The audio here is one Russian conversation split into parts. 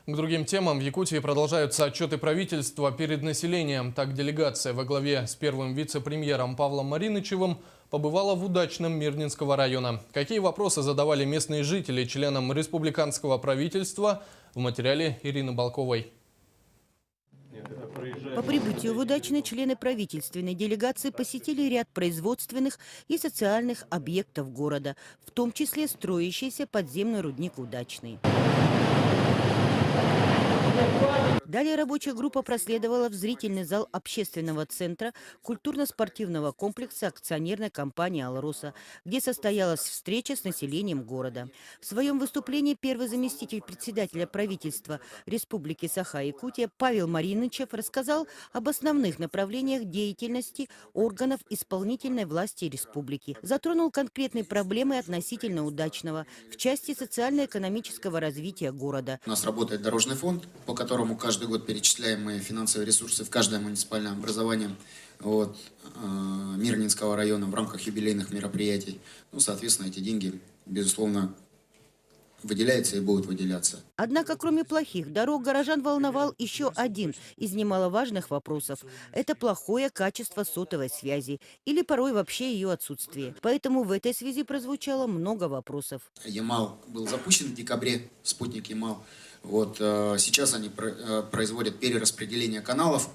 К другим темам в Якутии продолжаются отчеты правительства перед населением. Так, делегация во главе с первым вице-премьером Павлом Маринычевым побывала в Удачном Мирнинского района. Какие вопросы задавали местные жители членам республиканского правительства, в материале Ирины Балковой. По прибытию в Удачный члены правительственной делегации посетили ряд производственных и социальных объектов города, в том числе строящийся подземный рудник «Удачный». Далее рабочая группа проследовала в зрительный зал общественного центра культурно-спортивного комплекса акционерной компании «Алроса», где состоялась встреча с населением города. В своем выступлении первый заместитель председателя правительства Республики Саха-Якутия Павел Маринычев рассказал об основных направлениях деятельности органов исполнительной власти республики. Затронул конкретные проблемы относительно Удачного в части социально-экономического развития города. У нас работает дорожный фонд, по которому каждый год перечисляем мы финансовые ресурсы в каждое муниципальное образование Мирнинского района в рамках юбилейных мероприятий. Ну, соответственно, эти деньги, безусловно, выделяются и будут выделяться. Однако, кроме плохих дорог, горожан волновал еще один из немаловажных вопросов. Это плохое качество сотовой связи или порой вообще ее отсутствие. Поэтому в этой связи прозвучало много вопросов. Ямал был запущен в декабре, спутник Ямал. Сейчас они производят перераспределение каналов.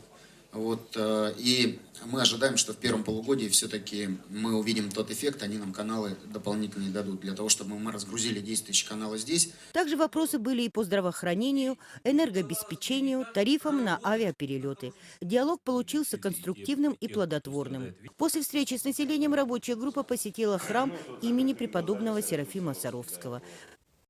И мы ожидаем, что в первом полугодии все-таки мы увидим тот эффект, они нам каналы дополнительные дадут, для того, чтобы мы разгрузили действующие каналы здесь. Также вопросы были и по здравоохранению, энергообеспечению, тарифам на авиаперелеты. Диалог получился конструктивным и плодотворным. После встречи с населением рабочая группа посетила храм имени преподобного Серафима Саровского.